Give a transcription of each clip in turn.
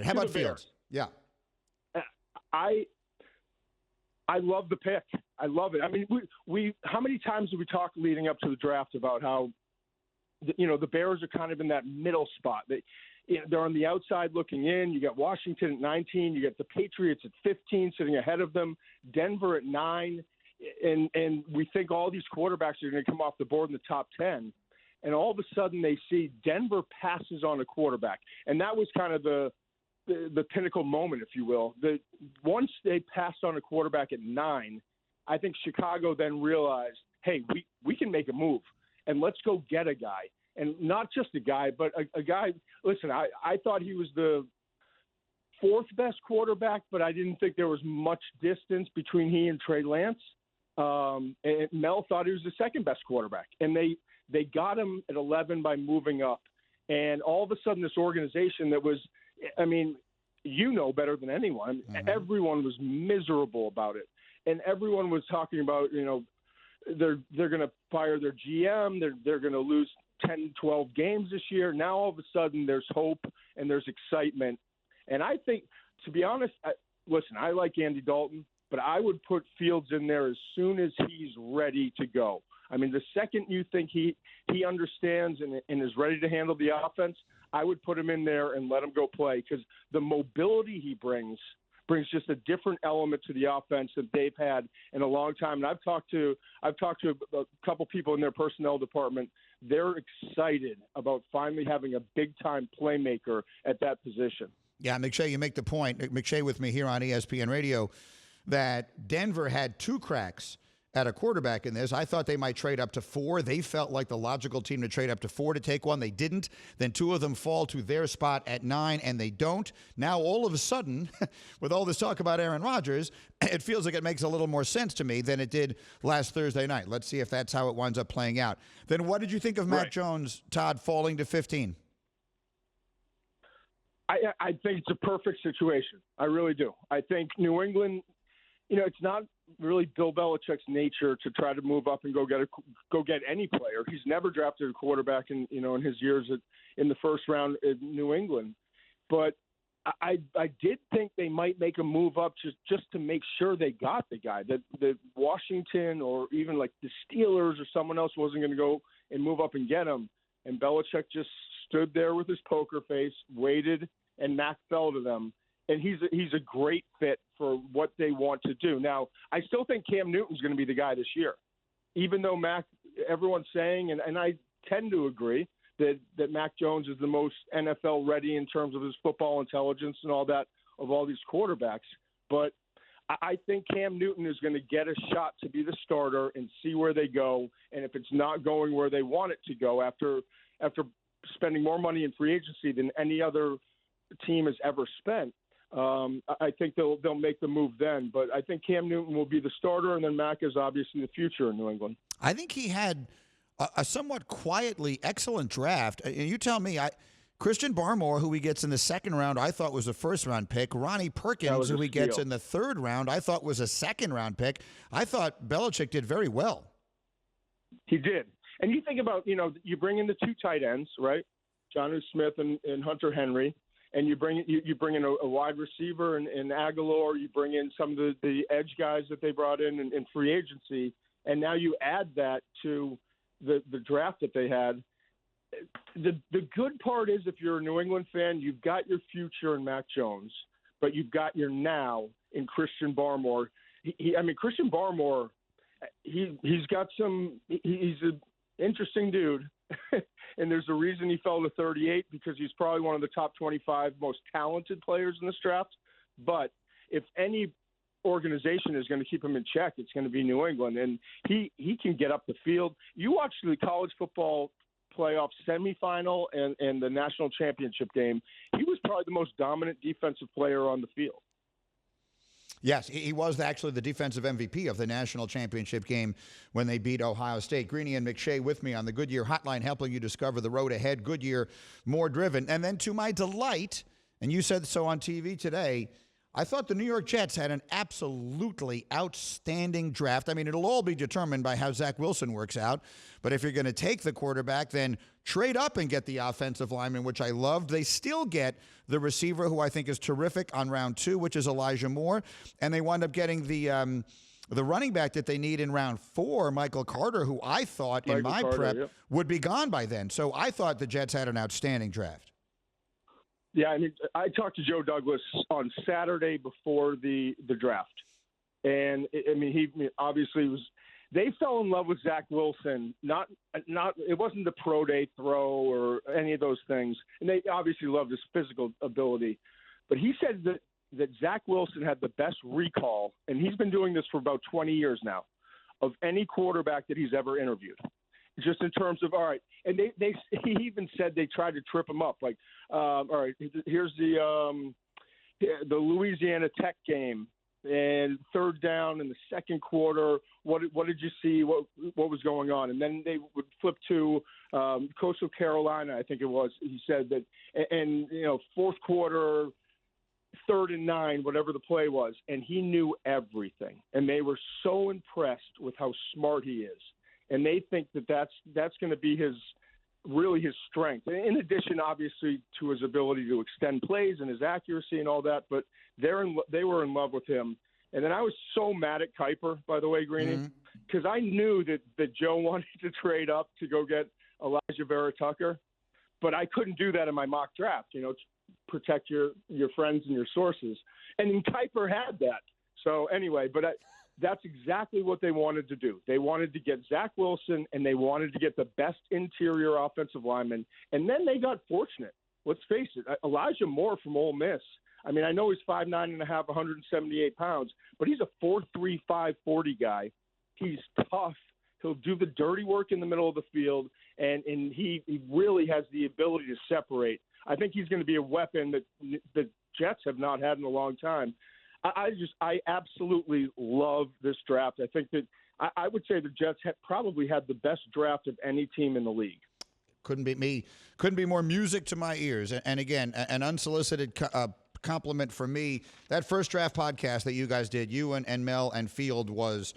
How about Fields? Yeah. I love the pick. I love it. I mean, we how many times did we talk leading up to the draft about how, the Bears are kind of in that middle spot. They're on the outside looking in. You got Washington at 19. You got the Patriots at 15 sitting ahead of them. Denver at 9. And we think all these quarterbacks are going to come off the board in the top 10. And all of a sudden they see Denver passes on a quarterback. And that was kind of the pinnacle moment, if you will. Once they passed on a quarterback at 9, I think Chicago then realized, hey, we can make a move, and let's go get a guy. And not just a guy, but a guy – listen, I thought he was the fourth best quarterback, but I didn't think there was much distance between he and Trey Lance. And Mel thought he was the second best quarterback. And they got him at 11 by moving up. And all of a sudden this organization that was – I mean, better tthan anyone. Mm-hmm. Everyone was miserable about it. And everyone was talking about, they're going to fire their GM. They're going to lose 10, 12 games this year. Now all of a sudden there's hope and there's excitement. And I think, to be honest, I like Andy Dalton, but I would put Fields in there as soon as he's ready to go. I mean, the second you think he understands and is ready to handle the offense, I would put him in there and let him go play, because the mobility he brings just a different element to the offense that they've had in a long time. And I've talked to a couple people in their personnel department. They're excited about finally having a big-time playmaker at that position. Yeah, McShay, you make the point. McShay with me here on ESPN Radio that Denver had 2 cracks at a quarterback in this. I thought they might trade up to 4. They felt like the logical team to trade up to 4 to take one. They didn't. Then 2 of them fall to their spot at 9, and they don't. Now, all of a sudden, with all this talk about Aaron Rodgers, it feels like it makes a little more sense to me than it did last Thursday night. Let's see if that's how it winds up playing out. Then what did you think of Mac Jones, Todd, falling to 15? I think it's a perfect situation. I really do. I think New England, it's not really Bill Belichick's nature to try to move up and go get any player. He's never drafted a quarterback in his years in the first round in New England. But I did think they might make a move up just to make sure they got the guy, that Washington or even like the Steelers or someone else wasn't going to go and move up and get him. And Belichick just stood there with his poker face, waited, and Mac fell to them. And he's a great fit for what they want to do. Now, I still think Cam Newton's going to be the guy this year, even though everyone's saying, and I tend to agree, that Mac Jones is the most NFL ready in terms of his football intelligence and all that of all these quarterbacks. But I think Cam Newton is going to get a shot to be the starter and see where they go. And if it's not going where they want it to go after spending more money in free agency than any other team has ever spent, I think they'll make the move then. But I think Cam Newton will be the starter, and then Mac is obviously the future in New England. I think he had a somewhat quietly excellent draft. And you tell me, Christian Barmore, who he gets in the second round, I thought was a first-round pick. Ronnie Perkins, who he gets in the third round, I thought was a second-round pick. I thought Belichick did very well. He did. And you think about, you bring in the 2 tight ends, right? Jonnu Smith and Hunter Henry. And you bring in a wide receiver in Aguilar. You bring in some of the edge guys that they brought in free agency, and now you add that to the draft that they had. The good part is, if you're a New England fan, you've got your future in Mac Jones, but you've got your now in Christian Barmore. Christian Barmore, he's got he's an interesting dude. And there's a reason he fell to 38, because he's probably one of the top 25 most talented players in this draft. But if any organization is going to keep him in check, it's going to be New England. And he can get up the field. You watch the college football playoff semifinal and the national championship game. He was probably the most dominant defensive player on the field. Yes, he was actually the defensive MVP of the national championship game when they beat Ohio State. Greeny and McShay with me on the Goodyear Hotline, helping you discover the road ahead. Goodyear, more driven. And then to my delight, and you said so on TV today, I thought the New York Jets had an absolutely outstanding draft. I mean, it'll all be determined by how Zach Wilson works out. But if you're going to take the quarterback, then trade up and get the offensive lineman, which I loved. They still get the receiver, who I think is terrific, on round 2, which is Elijah Moore. And they wind up getting the running back that they need in round 4, Michael Carter, who I thought in my prep would be gone by then. So I thought the Jets had an outstanding draft. Yeah, I mean, I talked to Joe Douglas on Saturday before the draft, and he obviously was. They fell in love with Zach Wilson. Not. It wasn't the pro day throw or any of those things, and they obviously loved his physical ability. But he said that Zach Wilson had the best recall, and he's been doing this for about 20 years now, of any quarterback that he's ever interviewed. Just in terms of, all right, and he even said they tried to trip him up, like, all right, here's the Louisiana Tech game, and third down in the second quarter. What did you see? What was going on? And then they would flip to Coastal Carolina, I think it was. He said that, and fourth quarter, 3rd and 9, whatever the play was, and he knew everything, and they were so impressed with how smart he is. And they think that that's going to be his strength. In addition, obviously, to his ability to extend plays and his accuracy and all that. But they were in love with him. And then I was so mad at Kuiper, by the way, Greeny, because I knew that Joe wanted to trade up to go get Elijah Vera Tucker, but I couldn't do that in my mock draft. To protect your friends and your sources. And Kuiper had that. So anyway, but that's exactly what they wanted to do. They wanted to get Zach Wilson, and they wanted to get the best interior offensive lineman. And then they got fortunate. Let's face it, Elijah Moore from Ole Miss. I mean, I know he's 5'9.5", 178 pounds, but he's a 4.3, 5'40" guy. He's tough. He'll do the dirty work in the middle of the field, and he really has the ability to separate. I think he's going to be a weapon that the Jets have not had in a long time. I absolutely love this draft. I think that I would say the Jets probably had the best draft of any team in the league. Couldn't be more music to my ears. And again, an unsolicited compliment for me. That first draft podcast that you guys did, you and Mel and Field, was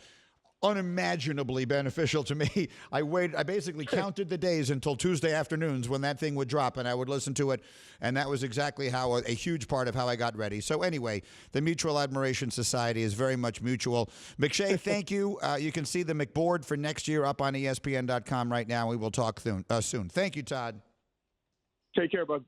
unimaginably beneficial to me. I basically counted the days until Tuesday afternoons when that thing would drop, and I would listen to it, and that was exactly how a huge part of how I got ready. So anyway, the Mutual Admiration Society is very much mutual. McShay, thank you. You can see the McBoard for next year up on ESPN.com right now. We will talk soon. Thank you, Todd. Take care, bud.